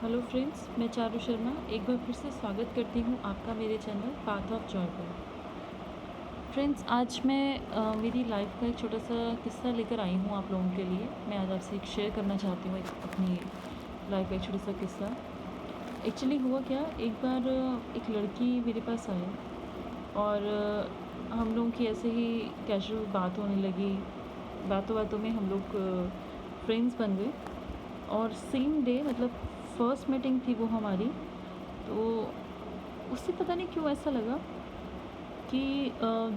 Hello friends, मैं चारू शर्मा एक बार फिर से स्वागत करती हूँ आपका मेरे चैनल पाथ ऑफ जॉय पर। फ्रेंड्स, आज मैं मेरी लाइफ का एक छोटा सा किस्सा लेकर आई हूँ आप लोगों के लिए। मैं आज आपसे एक शेयर करना चाहती हूँ अपनी लाइफ का एक छोटा सा किस्सा। एक्चुअली हुआ क्या, एक बार एक लड़की मेरे पास आई और हम लोगों की ऐसे ही कैजुअल बात होने लगी। बातों बातों में हम लोग फ्रेंड्स बन गए और सेम डे मतलब फर्स्ट मीटिंग थी वो हमारी। तो उससे पता नहीं क्यों ऐसा लगा कि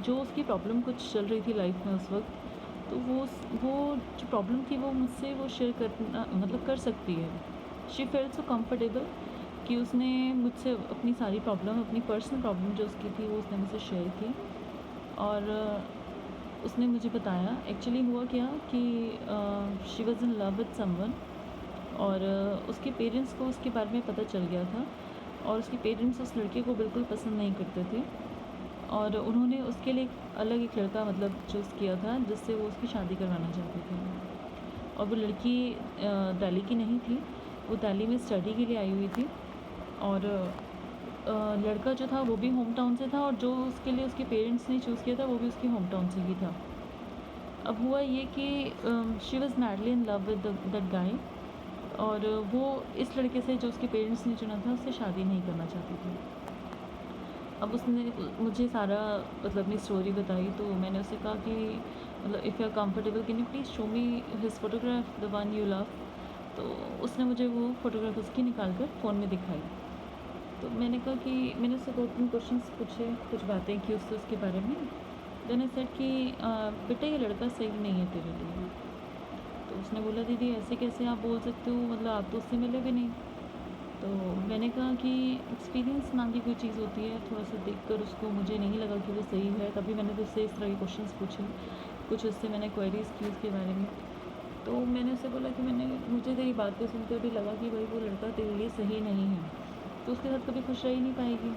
जो उसकी प्रॉब्लम कुछ चल रही थी लाइफ में उस वक्त, तो वो जो प्रॉब्लम थी वो मुझसे वो शेयर करना मतलब कर सकती है। शी फेल्ट सो कंफर्टेबल कि उसने मुझसे अपनी सारी प्रॉब्लम, अपनी पर्सनल प्रॉब्लम जो उसकी थी वो उसने मुझसे शेयर की। और उसने मुझे बताया एक्चुअली हुआ क्या कि she was in love with someone और उसके पेरेंट्स को उसके बारे में पता चल गया था और उसके पेरेंट्स उस लड़के को बिल्कुल पसंद नहीं करते थे और उन्होंने उसके लिए अलग एक लड़का मतलब चूज़ किया था जिससे वो उसकी शादी करवाना चाहते थे। और वो लड़की दिल्ली की नहीं थी, वो दिल्ली में स्टडी के लिए आई हुई थी और लड़का जो था वो भी होम टाउन से था और जो उसके लिए उसके पेरेंट्स ने चूज़ किया था वो भी उसके होम टाउन से ही था। अब हुआ ये कि she was madly in love with that guy और वो इस लड़के से जो उसके पेरेंट्स ने चुना था उससे शादी नहीं करना चाहती थी। अब उसने मुझे सारा मतलब अपनी स्टोरी बताई तो मैंने उससे कहा कि मतलब if you are comfortable can you please show me his photograph the one you love. तो उसने मुझे वो फ़ोटोग्राफ उसकी निकाल कर फ़ोन में दिखाई। तो मैंने कहा कि मैंने उससे 2-3 क्वेश्चंस पूछे, कुछ बातें की उससे उसके बारे में। देन आई सेड कि बेटा ये लड़का सही नहीं है तेरे लिए। तो उसने बोला दीदी ऐसे कैसे आप बोल सकते हो, मतलब आप तो उससे मिले भी नहीं। तो मैंने कहा कि एक्सपीरियंस नाम की कोई चीज़ होती है, थोड़ा सा देखकर उसको मुझे नहीं लगा कि वो सही है, तभी मैंने तो उससे इस तरह के क्वेश्चंस पूछे, कुछ उससे मैंने क्वेरीज़ की उसके बारे में। तो मैंने उससे बोला कि मुझे तेरी बात को सुनकर भी लगा कि भाई वो लड़का तेरे लिए सही नहीं है, तो उसके साथ कभी खुश रह ही नहीं पाएगी।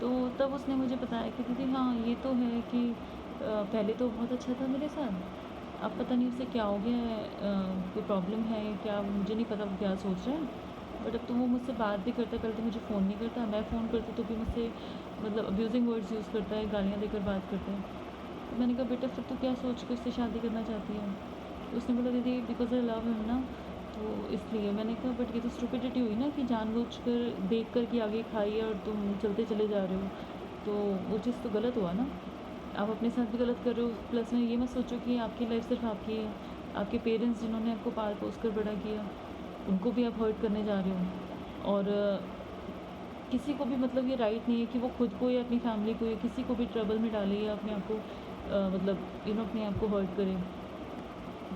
तो तब उसने मुझे बताया कि दीदी हाँ ये तो है कि पहले तो बहुत अच्छा था मेरे साथ, अब पता नहीं उसे क्या हो गया है, कोई प्रॉब्लम है क्या, मुझे नहीं पता वो क्या सोच रहा है। बट अब तो वो मुझसे बात भी करता है, पहले तो मुझे फ़ोन नहीं करता, मैं फ़ोन करती तो भी मुझसे मतलब अब्यूजिंग वर्ड्स यूज़ करता है, गालियाँ देकर बात करता है। तो मैंने कहा बेटा फिर तो क्या सोच के उससे शादी करना चाहती है। तो उसने बोला दीदी बिकॉज आई लव हिम ना, तो इसलिए। मैंने कहा बट ये तो स्टुपिडिटी हुई ना कि जानबूझकर देख कर कि आगे खाई है और तुम चलते चले जा रहे हो, तो वो चीज़ तो गलत हुआ ना। आप अपने साथ भी गलत कर रहे हो, प्लस में ये मत सोचो कि आपकी लाइफ सिर्फ आपकी है, आपके पेरेंट्स जिन्होंने आपको पाल पोस कर बड़ा किया उनको भी आप हर्ट करने जा रहे हो। और किसी को भी मतलब ये राइट नहीं है कि वो खुद को या अपनी फैमिली को या किसी को भी ट्रबल में डाले या अपने आप को मतलब अपने आप को हर्ट करे।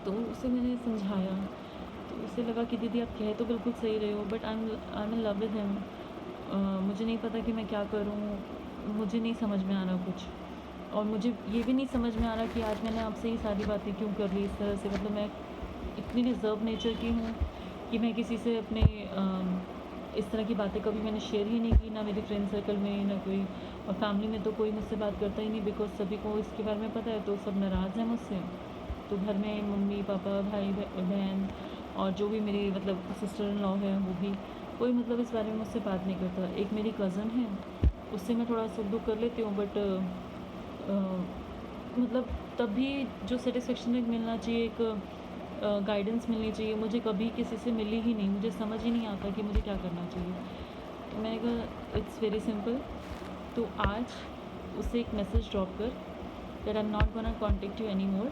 तो उसे मैंने समझाया, तो उसे लगा कि दीदी आप कह तो बिल्कुल सही रहे हो but I am in love with him. मुझे नहीं पता कि मैं क्या करूँ, मुझे नहीं समझ में आ रहा कुछ। और मुझे ये भी नहीं समझ में आ रहा कि आज मैंने आपसे ये सारी बातें क्यों कर ली इस तरह से। मतलब मैं इतनी रिज़र्व नेचर की हूँ कि मैं किसी से अपने इस तरह की बातें कभी मैंने शेयर ही नहीं की, ना मेरे फ्रेंड सर्कल में ना कोई, और फैमिली में तो कोई मुझसे बात करता ही नहीं बिकॉज सभी को इसके बारे में पता है, तो सब नाराज़ हैं मुझसे। तो घर में मम्मी पापा भाई बहन और जो भी मेरी मतलब सिस्टर इन लॉ है वो भी, कोई मतलब इस बारे में मुझसे बात नहीं करता। एक मेरी कज़न है, उससे मैं थोड़ा सुख दुख कर लेती हूँ बट मतलब तब भी जो सेटिस्फेक्शन एक मिलना चाहिए, एक गाइडेंस मिलनी चाहिए, मुझे कभी किसी से मिली ही नहीं। मुझे समझ ही नहीं आता कि मुझे क्या करना चाहिए। तो मैंने कहा इट्स वेरी सिंपल, तो आज उसे एक मैसेज ड्रॉप कर that I am not gonna contact you any more,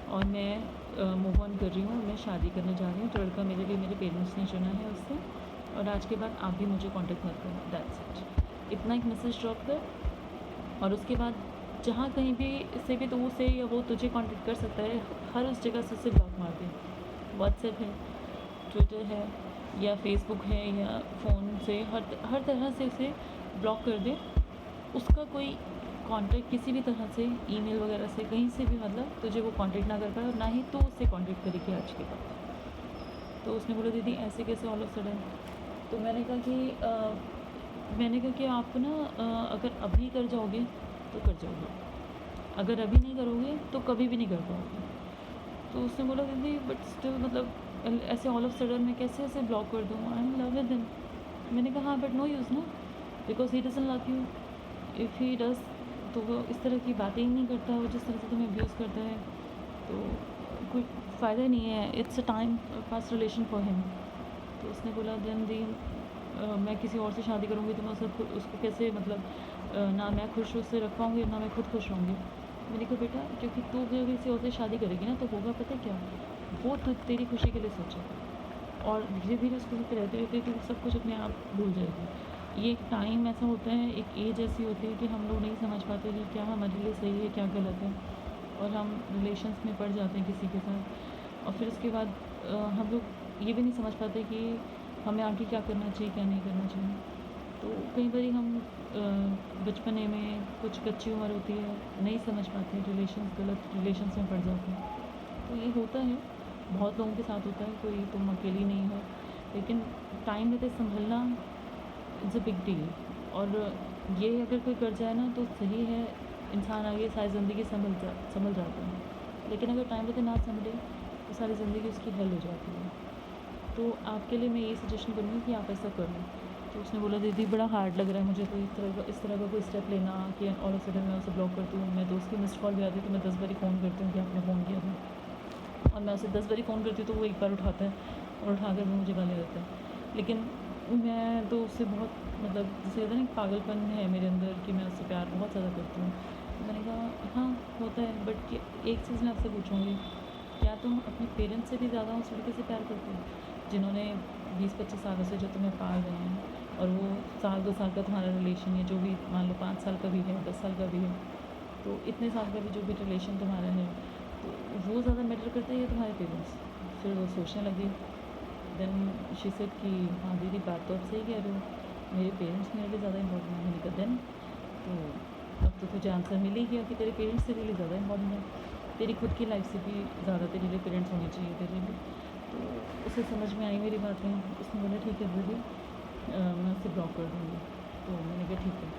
और मैं मूव ऑन कर रही हूँ, मैं शादी करने जा रही हूँ, तो लड़का मेरे लिए मेरे पेरेंट्स ने चुना है उससे, और आज के बाद आप भी मुझे कॉन्टेक्ट मत करो, दैट्स इट। इतना एक मैसेज ड्रॉप कर, और उसके बाद जहाँ कहीं भी से भी तो उसे या वो तुझे कांटेक्ट कर सकता है, हर उस जगह से उसे ब्लॉक मार दे। व्हाट्सएप है, ट्विटर है या फेसबुक है या फ़ोन से, हर तरह से उसे ब्लॉक कर दे। उसका कोई कांटेक्ट किसी भी तरह से ईमेल वगैरह से कहीं से भी मतलब तुझे वो कांटेक्ट ना कर पाए, और ना ही तो उससे कांटेक्ट करेगी आज के बाद। तो उसने बोला दीदी ऐसे कैसे ऑल ऑफ सडन। तो मैंने कहा कि आप ना अगर अभी कर जाओगे तो कर जाओगे, अगर अभी नहीं करोगे तो कभी भी नहीं कर पाओगे। तो उसने बोला दीदी बट स्टिल मतलब ऐसे ऑल ऑफ सडन मैं कैसे ऐसे ब्लॉक कर दूँ? I am love with him. मैंने कहा हाँ बट नो यूज़ ना, because he doesn't love you. If he does तो वो इस तरह की बातें ही नहीं करता, वो जिस तरह से तुम्हें अब्यूज़ करता है, तो कोई फ़ायदा नहीं है। It's a time pass relation for him. तो उसने बोला देन दी मैं किसी और से शादी करूँगी तो मैं उसको कैसे मतलब ना मैं खुश उससे रख पाऊँगी, ना मैं खुद खुश रहूँगी। मैंने कहा बेटा क्योंकि तू अगर किसी और से शादी करेगी ना तो होगा पता है क्या? वो तेरी खुशी के लिए सोचेगा और धीरे-धीरे उसको साथ रहते-रहते तू सब कुछ अपने आप भूल जाएगी। ये एक टाइम ऐसा होता है, एक एज ऐसी होती है कि हम लोग नहीं समझ पाते कि क्या हमारे लिए सही है, क्या गलत है, और हम रिलेशंस में पड़ जाते हैं किसी के साथ, और फिर उसके बाद हम लोग ये भी नहीं समझ पाते कि हमें आगे क्या करना चाहिए, क्या नहीं करना चाहिए। तो कई बारी हम बचपने में कुछ कच्ची उम्र होती है, नहीं समझ पाते, गलत रिलेशंस में पड़ जाते हैं। तो ये होता है, बहुत लोगों के साथ होता है, कोई तुम अकेली नहीं हो, लेकिन टाइम रहते संभलना इज़ अ बिग डील। और ये अगर कोई कर जाए ना तो सही है, इंसान आगे सारी ज़िंदगी संभल जाता है। लेकिन अगर टाइम रहते ना संभले तो सारी ज़िंदगी उसकी हल हो जाती है। तो आपके लिए मैं ये सजेशन करूँगी कि आप ऐसा करो। तो उसने बोला दीदी बड़ा हार्ड लग रहा है मुझे, तो इस तरह का कोई स्टेप लेना कि ऑल ऑफ सडन मैं उसे ब्लॉक करती हूँ। मैं तो उसकी मिस्ड कॉल भी आती है तो मैं 10 बारी फ़ोन करती हूँ कि आपने फ़ोन किया था, और मैं उसे 10 बारी फ़ोन करती हूँ तो वो एक बार उठाता है और उठाकर वो मुझे गाली देता है। लेकिन मैं तो उससे बहुत मतलब जैसे कहते हैं ना पागलपन है मेरे अंदर कि मैं उससे प्यार बहुत ज़्यादा करती हूँ। तो मैंने कहा हाँ होता है, बट एक चीज़ मैं आपसे पूछूँगी, क्या तुम अपने पेरेंट्स से भी ज़्यादा उस लड़के से प्यार करते हो जिन्होंने 20-25 सालों से जो तुम्हें पाल रहे हैं, और वो साल 2 साल का तुम्हारा रिलेशन है, जो भी मान लो 5 साल का भी है, 10 साल का भी है, तो इतने साल का भी जो भी रिलेशन तुम्हारा है, तो वो ज़्यादा मैटर करता है या तुम्हारे पेरेंट्स? फिर वो सोचने लगी। देन शी सेड कि हाँ दीदी बात तो आप सही कह रहे हो, मेरे पेरेंट्स मेरे लिए ज़्यादा इंपॉर्टेंट है। मैंने कहा देन तो अब तो तुझे आंसर मिल ही गया कि तेरे पेरेंट्स तेरे लिए ज़्यादा इंपॉर्टेंट है, तेरी खुद की लाइफ से भी ज़्यादा तेरे लिए पेरेंट्स होने चाहिए तेरे लिए। तो उसे समझ में आई मेरी बातें। उसने बोला ठीक है दीदी मैं उसे ब्लॉक कर दूँगी। तो मैंने कहा ठीक है।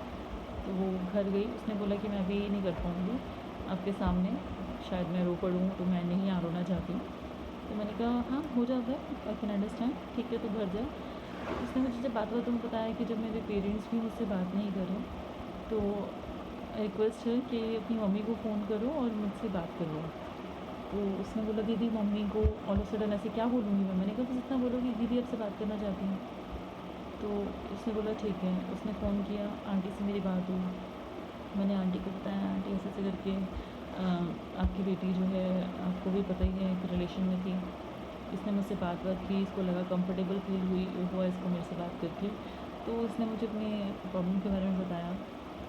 तो वो घर गई, उसने बोला कि मैं अभी नहीं कर पाऊँगी आपके सामने, शायद मैं रो पड़ूँ, तो मैं नहीं यहाँ रोना चाहती। तो मैंने कहा हाँ हो जाता है, आई कैन अंडरस्टैंड, ठीक है तो घर जा। तो उसने मुझे जब बातों में बताया कि जब मेरे पेरेंट्स भी मुझसे बात नहीं करें तो रिक्वेस्ट है कि अपनी मम्मी को फ़ोन करो और मुझसे बात करो। तो उसने बोला दीदी मम्मी को ऑल ऑफ सडन ऐसे क्या बोलूँगी मैं? मैंने कहा बस इतना बोलो कि दीदी आपसे बात करना चाहती हूँ। तो उसने बोला ठीक है। उसने फ़ोन किया, आंटी से मेरी बात हुई। मैंने आंटी को बताया, आंटी ऐसे-ऐसे करके आपकी बेटी जो है आपको भी पता ही है कि रिलेशन में थी। इसने मुझसे बात की, इसको लगा कंफर्टेबल फ़ील हुआ इसको मेरे से बात करके। तो उसने मुझे अपनी प्रॉब्लम के बारे में बताया,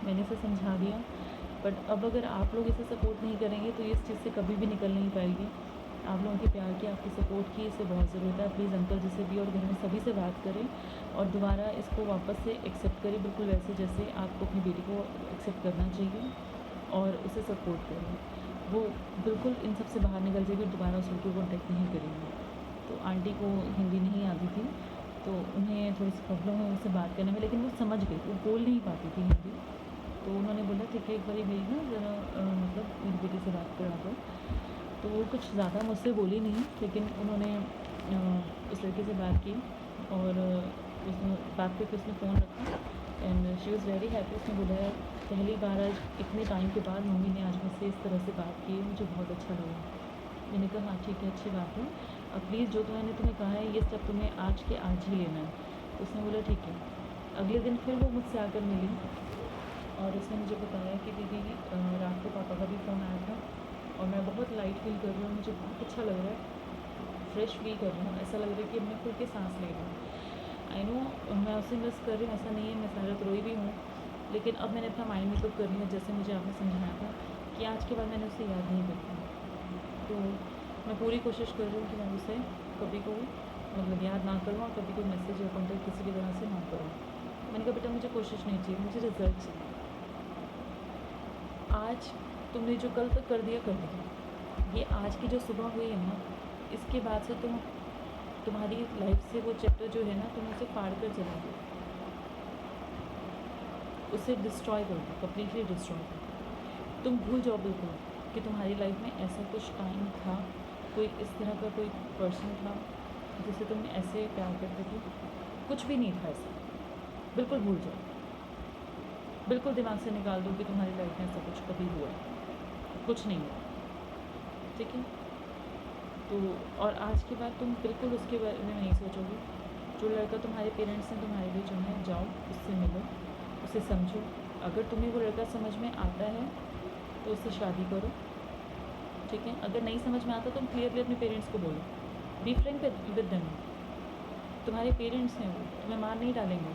मैंने उसे समझा दिया। बट अब अगर आप लोग इसे सपोर्ट नहीं करेंगे तो ये इस चीज़ से कभी भी निकल नहीं पाएगी। आप लोगों के प्यार की, आपकी सपोर्ट की इसे बहुत ज़रूरत है। प्लीज़ अंकल जी से भी और घर में सभी से बात करें और दोबारा इसको वापस से एक्सेप्ट करें, बिल्कुल वैसे जैसे आपको अपनी बेटी को एक्सेप्ट करना चाहिए, और उसे सपोर्ट करें। वो बिल्कुल इन सब से बाहर निकल जाएगी और दोबारा उस लड़के को कॉन्टैक्ट नहीं करेंगे। तो आंटी को हिंदी नहीं आती थी, तो उन्हें थोड़ी सी प्रॉब्लम हुई उससे बात करने में, लेकिन वो समझ गई, वो बोल नहीं पाती थी हिंदी। तो उन्होंने बोला ठीक है एक बारी मेरी ना ज़रा मतलब मेरी बेटी से बात करा दो। तो वो कुछ ज़्यादा मुझसे बोली नहीं, लेकिन उन्होंने उस लड़के से बात की, और उसने बात करके उसने फ़ोन रखा and she was very happy. उसने बोला यार पहली बार आज इतने टाइम के बाद मम्मी ने आज मुझसे इस तरह से बात की, मुझे बहुत अच्छा लगा। मैंने कहा हाँ ठीक है अच्छी बात है, अब प्लीज़ जो तो मैंने तुम्हें कहा है ये स्टेप तुम्हें आज के आज ही लेना है। तो उसने बोला ठीक है। अगले दिन फिर वो मुझसे आकर मिली और उसने मुझे बताया कि दीदी रात को पापा का भी फ़ोन आया था और मैं बहुत लाइट फील कर रही हूँ, मुझे बहुत अच्छा लग रहा है, फ्रेश फील कर रही हूँ, ऐसा लग रहा है कि अब मैं खुल के सांस ले रही हूँ। आई नो मैं उसे मिस कर रही हूँ, ऐसा नहीं है, मैं शायद रोई भी हूँ, लेकिन अब मैंने अपना माइंड मेकअप कर लिया, जैसे मुझे आपने समझाया था कि आज के बाद मैंने उसे याद नहीं करती। तो मैं पूरी कोशिश कर रही हूँ कि मैं उसे कभी को मतलब याद ना करूँ और कभी कोई मैसेज या कॉन्टैक्ट किसी भी तरह से ना करूँ। मैंने कहा बेटा मुझे कोशिश नहीं चाहिए, मुझे रिज़ल्ट चाहिए। आज तुमने जो कल तक कर दिया, ये आज की जो सुबह हुई है ना, इसके बाद से तुम्हारी लाइफ से वो चैप्टर जो है ना, तुम उसे फाड़ कर चला दो, उसे डिस्ट्रॉय कर दो, कम्प्लीटली डिस्ट्रॉय कर दो। तुम भूल जाओ बिल्कुल कि तुम्हारी लाइफ में ऐसा कुछ टाइम था, कोई इस तरह का कोई पर्सन था जिसे तुम ऐसे प्यार करते थे, कुछ भी नहीं था ऐसा, बिल्कुल भूल जाओ, बिल्कुल दिमाग से निकाल दो कि तुम्हारी लाइफ में ऐसा कुछ कभी हुआ है, कुछ नहीं हुआ, ठीक है। तो और आज के बाद तुम बिल्कुल उसके बारे में नहीं सोचोगे। जो लड़का तुम्हारे पेरेंट्स ने तुम्हारे लिए चुना है, जाओ उससे मिलो, उसे समझो। अगर तुम्हें वो लड़का समझ में आता है तो उससे शादी करो, ठीक है। अगर नहीं समझ में आता तो तुम क्लियरली अपने पेरेंट्स को बोलो, बी फ्रैंक विद देम। तुम्हारे पेरेंट्स हैं, वो तुम्हें मार नहीं डालेंगे,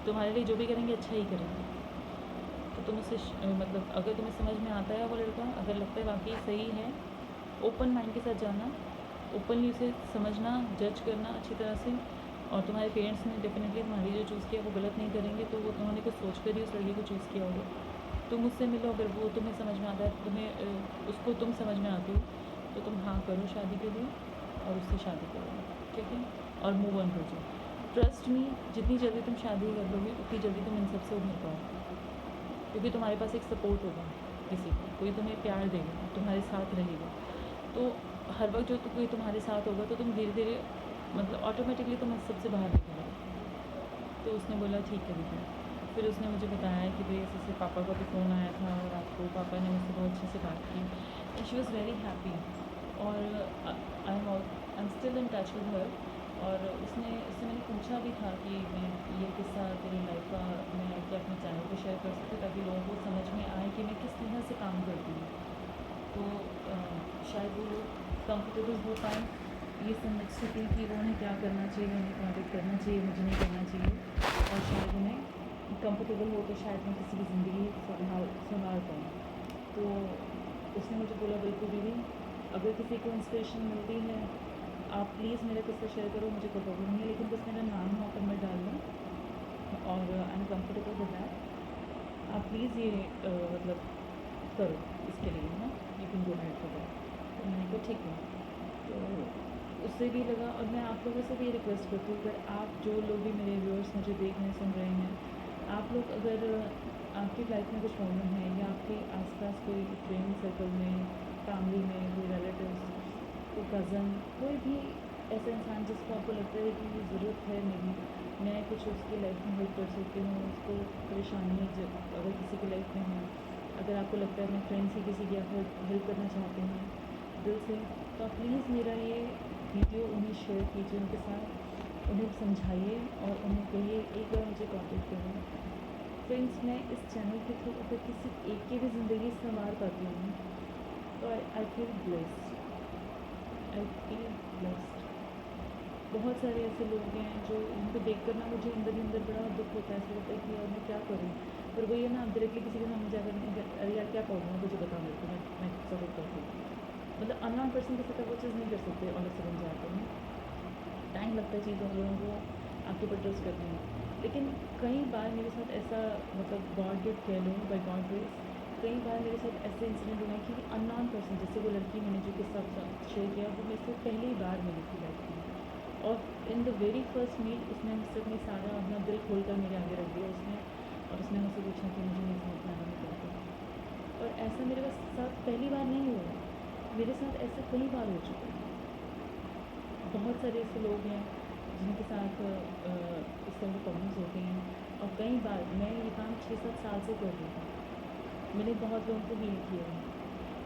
तुम्हारे लिए जो भी करेंगे अच्छा ही करेंगे। तो तुम उससे मतलब अगर तुम्हें समझ में आता है वो लड़का, अगर लगता है वाकई सही है, ओपन माइंड के साथ जाना, ओपनली उसे समझना, जज करना अच्छी तरह से। और तुम्हारे पेरेंट्स ने डेफिनेटली तुम्हारी जो चूज़ किया वो गलत नहीं करेंगे, तो वो उन्होंने कुछ सोच कर ही उस लड़के को चूज़ किया होगा। तुम उससे मिलो, अगर वो तुम्हें समझ में आता है, तुम्हें उसको तुम समझ में आती हो, तो तुम हाँ करो शादी के लिए और उससे शादी करो, ठीक है। और मूव ऑन कर जाओ। ट्रस्ट मी, जितनी जल्दी तुम शादी कर लोगे उतनी जल्दी तुम इन सब से उभर पाओ, क्योंकि तुम्हारे पास एक सपोर्ट होगा, किसी का कोई तुम्हें प्यार देगा, तुम्हारे साथ रहेगा। तो हर वक्त जो कोई तुम्हारे साथ होगा तो तुम धीरे धीरे मतलब ऑटोमेटिकली तुम इस सबसे बाहर निकलोगे। तो उसने बोला ठीक है दीदी। फिर उसने मुझे बताया कि भाई ऐसे पापा का भी फ़ोन आया था और आपको पापा ने मुझसे बहुत अच्छे से बात की, and she was very happy. और I am still in touch with her. और उससे मैंने पूछा भी था कि मैं ये किस्सा तेरी लाइफ का मैं क्या अपने चैनल पर शेयर कर सकती, ताकि लोगों को समझ में आए कि मैं किस तरह से काम करती हूँ। तो शायद वो लोग कंफर्टेबल हो पाए ये समझ सकें कि वो उन्हें क्या करना चाहिए, उन्हें कॉन्टेक्ट करना चाहिए, मुझे नहीं करना चाहिए। और शायद उन्हें कंफर्टेबल हो तो शायद मैं किसी की ज़िंदगी संभाल पाऊँ। तो उसने मुझे बोला बिल्कुल दीदी, अगर किसी को इंस्पिरेशन मिलती है आप प्लीज़ मेरा किस्सा शेयर करो, मुझे कोई प्रॉब्लम नहीं है, लेकिन बस मेरा नाम वहाँ पर मत डालना। और I am comfortable with that. आप प्लीज़ ये मतलब करो इसके लिए ना, you can go head for that. तो मैंने कहा ठीक है। तो उससे भी लगा। और मैं आप लोगों से भी रिक्वेस्ट करती हूँ, अगर आप जो लोग भी मेरे व्यूअर्स मुझे देख रहे हैं, सुन रहे हैं, आप लोग अगर आपकी लाइफ में कुछ प्रॉब्लम है या आपके आसपास कोई फ्रेंड सर्कल में, फैमिली में कोई रिलेटिव्स, कोई कज़न, कोई भी ऐसा इंसान जिसको आपको लगता है कि ज़रूरत है मेरी, मैं कुछ उसकी लाइफ में हेल्प कर सकती हूँ, उसको परेशानी जब अगर किसी की लाइफ में है, अगर आपको लगता है मैं फ्रेंड्स ही किसी की हेल्प करना चाहती हूँ दिल से, तो आप प्लीज़ मेरा ये वीडियो उन्हें शेयर कीजिए, उनके साथ उन्हें समझाइए और उन्हें कहिए एक बार मुझे कॉन्टेक्ट करें। फ्रेंड्स, मैं इस चैनल के थ्रू अगर किसी एक की भी ज़िंदगी संवार पाती हूँ तो I feel blessed, I feel blessed. बहुत सारे ऐसे लोग हैं जो उनको देख कर ना मुझे अंदर ही अंदर बड़ा दुख होता है, ऐसा लगता है कि यार मैं क्या करूँ। पर वही है ना, डायरेक्टली किसी के सामने जाकर नहीं, अरे यार क्या प्रॉब्लम है मुझे बता, मेरे को मैं सपोर्ट करती हूँ। मतलब अननोन पर्सन के साथ आप वो चीज़ नहीं कर सकते और सडन जाकर में टाइम लगता है चीज़ों लोगों को आपके ऊपर ट्रस्ट करने में। लेकिन कई बार मेरे साथ ऐसा मतलब गॉड गिफ्ट कह लो, बाय गॉड ग्रेस, कई बार मेरे साथ ऐसे इंसिडेंट हुए हैं कि अननोन पर्सन, जैसे वो लड़की मैंने जो किस्सा शेयर किया, वो मेरे से पहली बार मिली थी लाइफ में। और in the very first meet उसने मुझसे अपनी सारा अपना दिल खोल कर मेरे आगे रख दिया उसने। और उसने मुझसे पूछा कि मुझे नहीं समझ में आ रहा मैं क्या करूँ। और ऐसा मेरे साथ पहली बार नहीं हुआ, मेरे साथ ऐसा कई बार हो चुका है। बहुत सारे ऐसे लोग हैं जिनके साथ इस तरह की प्रॉब्लम्स होती हैं। और कई बार मैं ये काम 6-7 साल से कर रही हूँ, मैंने बहुत लोगों को हील किया है।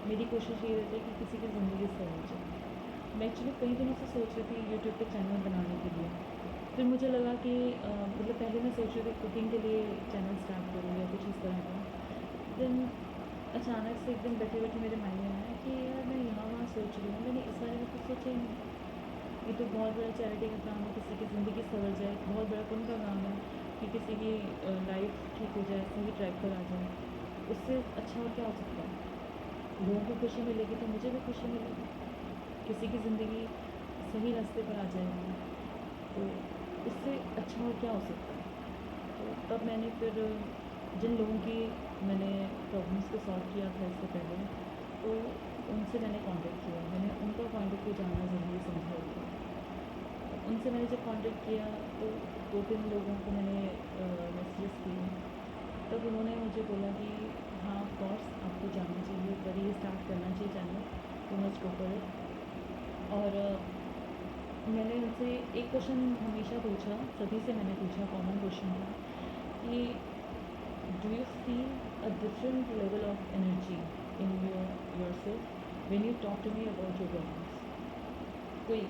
मेरी कोशिश ये रहती है कि किसी की ज़िंदगी सही हो जाए। मैं एक्चुअली कई दिनों से सोच रही थी यूट्यूब पे चैनल बनाने के लिए। फिर मुझे लगा कि मतलब पहले मैं सोच रही थी कुकिंग के लिए चैनल स्टार्ट करूँ या कुछ इस तरह का। देन अचानक से एक दिन बैठे बैठे मेरे माइंड में आया कि यार मैं यहाँ वहाँ सोच रही हूँ, मैंने इस बारे में कुछ सोचा ही नहीं। ये तो बहुत बड़ा चैरिटी का काम है, किसी की ज़िंदगी संवर जाए, बहुत बड़ा पुण्य का काम है कि किसी की लाइफ ठीक हो जाए, सही ट्रैक पर आ जाए। उससे अच्छा और क्या हो सकता है। लोगों को खुशी मिलेगी तो मुझे भी खुशी मिलेगी, किसी की ज़िंदगी सही रास्ते पर आ जाएगी, तो इससे अच्छा और क्या हो सकता है। तो तब मैंने फिर जिन लोगों की मैंने प्रॉब्लम्स को सॉल्व किया था इससे पहले, तो उनसे मैंने कांटेक्ट किया, मैंने उनका पॉइंट ऑफ व्यू जानना ज़रूरी समझा होता है। उनसे मैंने जब कांटेक्ट किया तो 2-3 लोगों को मैंने मैसेजेस किए, तब उन्होंने मुझे बोला कि हाँ ऑफ कोर्स आपको जानना चाहिए, पर ये स्टार्ट करना चाहिए channel, you must go for it. और मैंने उनसे एक क्वेश्चन हमेशा पूछा, सभी से मैंने पूछा, कॉमन क्वेश्चन था कि do you feel a different level of energy in yourself when you talk to me about your problems? कोई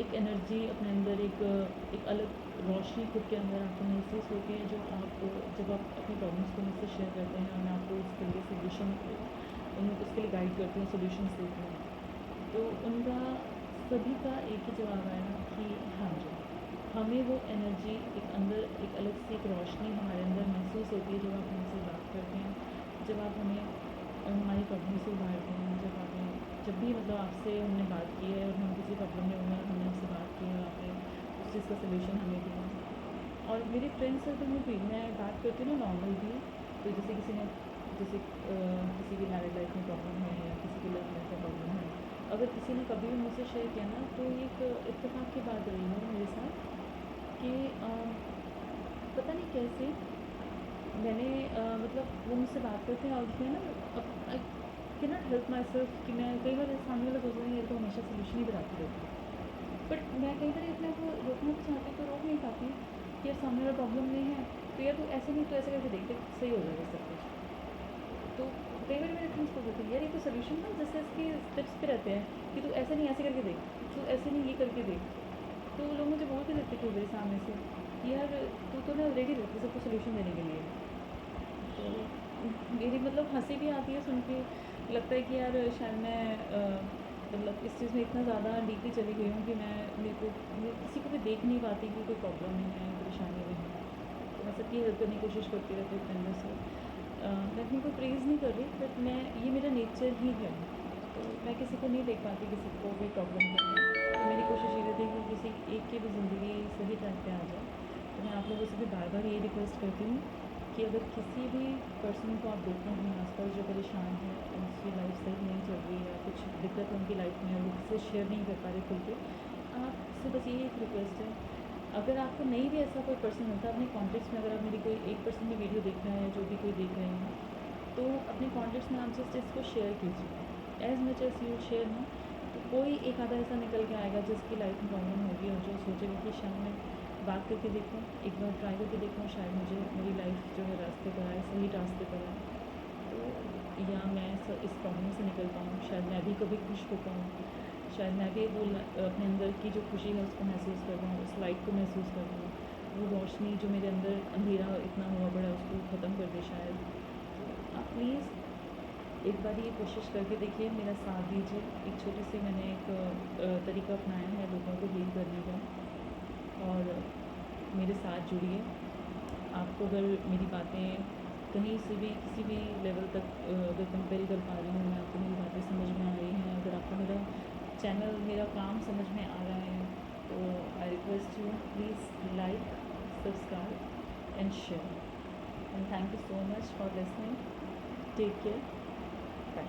एक एनर्जी अपने अंदर, एक अलग रोशनी खुद के अंदर आपको महसूस होती है, जो आप जब आप अपनी प्रॉब्लम्स को मुझसे शेयर करते हैं और मैं आपको उसके लिए सोल्यूशन उसके लिए गाइड करती हूँ, सोल्यूशंस देती हूँ, तो उनका सभी का एक ही जवाब आया कि हाँ जी, हमें वो एनर्जी एक अंदर, एक अलग सी एक रोशनी हमारे अंदर महसूस होती है जब आप हमसे बात करते हैं, जब आप हमें हमारी प्रॉब्लम से उभारते हैं, जब भी मतलब आपसे हमने बात की है और हम किसी प्रॉब्लम में हुए हैं, हमने आपसे बात की है और आपने उस चीज़ का सोल्यूशन हमें दिया। और मेरे फ्रेंड सर्कल में भी मैं बात करती हूँ ना नॉर्मल भी, तो किसी की मैरिड लाइफ में प्रॉब्लम है या किसी की लव लाइफ में प्रॉब्लम है, अगर किसी ने कभी भी मुझसे शेयर किया ना, तो एक इत्तेफाक की बात रही है मेरे साथ कि पता नहीं कैसे मैंने मतलब वो मुझसे बात करते हैं और उसमें ना I can not help my self कि मैं कई बार सामने वाला सोचता है, ये तो हमेशा सोल्यूशन ही बताती रहती है, बट मैं कई बार अपने आप को रोकना भी चाहती हूँ, तो रोक नहीं पाती कि यार सामने वाला प्रॉब्लम नहीं है, तो यार तो ऐसे नहीं, तो ऐसे करके देखते सही हो जाएगा सब कुछ। तो कई बार मेरे फ्रेंड्स को बोलते हैं यार ये तो सोल्यूशन ना जैसे इसके स्टेप्स पे रहते हैं कि तू ऐसे नहीं ऐसे करके देख, तू ऐसे नहीं ये करके देख, तो लोग मुझे बोल के देते थे मेरे सामने से कि यार तू तो ना रेडी रहती सबको सोल्यूशन देने के लिए। तो मेरी मतलब हँसी भी आती है सुन के, लगता है कि यार शायद मैं मतलब इस चीज़ में इतना ज़्यादा डीपली चली गई हूँ कि मैं किसी को भी देख नहीं पाती कि कोई प्रॉब्लम है, परेशानी में है, तो मैं सबकी हेल्प करने की कोशिश करती रहती हूँ फ्रेंडों से। मैं अपनी कोई प्रेज़ नहीं कर रही, बट मैं ये मेरा नेचर ही है, तो मैं किसी को नहीं देख पाती किसी को भी प्रॉब्लम करना, तो मेरी कोशिश ये रहती है कि किसी एक की भी ज़िंदगी सही ट्रैक पे आ जाए। तो मैं आप लोगों से भी बार बार ये रिक्वेस्ट करती हूँ कि अगर किसी भी पर्सन को आप देखते हैं अपने आसपास जो परेशान है, उनकी लाइफ सही नहीं चल रही है, कुछ दिक्कत है उनकी लाइफ में, वो किसी से शेयर नहीं कर पा रहे खुल के, आपसे बस यही एक रिक्वेस्ट है, अगर आपको नहीं भी ऐसा कोई पर्सन मिलता, अपने कॉन्टेक्ट्स में अगर आप मेरी कोई एक पर्सन की वीडियो देख रहे हैं, जो भी कोई देख रहे हैं, तो अपने कॉन्टेक्ट्स में आप जिस चीज़ को शेयर कीजिए, as much as you share ना, तो कोई एक आधा ऐसा निकल के आएगा जिसकी लाइफ में प्रॉब्लम होगी और जो सोचेगा कि शायद मैं बात करके देखूँ, एक बार ट्राई करके देखूँ, शायद मुझे मेरी लाइफ जो है रास्ते पर आए, सही रास्ते पर आए, तो या मैं इस प्रॉब्लम से निकल पाऊँ, शायद मैं भी कभी खुश हो पाऊँ, शायद मैं भी वो अपने अंदर की जो खुशी है उसको महसूस कर पाऊँ, उस लाइट को महसूस कर पाऊँ, वो रोशनी जो मेरे अंदर अंधेरा इतना हुआ पड़ा है उसको ख़त्म कर दे शायद। तो आप प्लीज़ एक बार ये कोशिश करके देखिए, मेरा साथ दीजिए। एक छोटी सी मैंने एक तरीका अपनाया है लोगों को हील करने का, और मेरे साथ जुड़िए। आपको अगर मेरी बातें कहीं से भी किसी भी लेवल तक अगर कंपेयर कर पा रही हूँ मैं, आपको मेरी बातें समझ में आ रही हैं, अगर आपको मेरा चैनल, मेरा काम समझ में आ रहा है, तो I request you please like, subscribe and share, and thank you so much for listening. Take care, bye.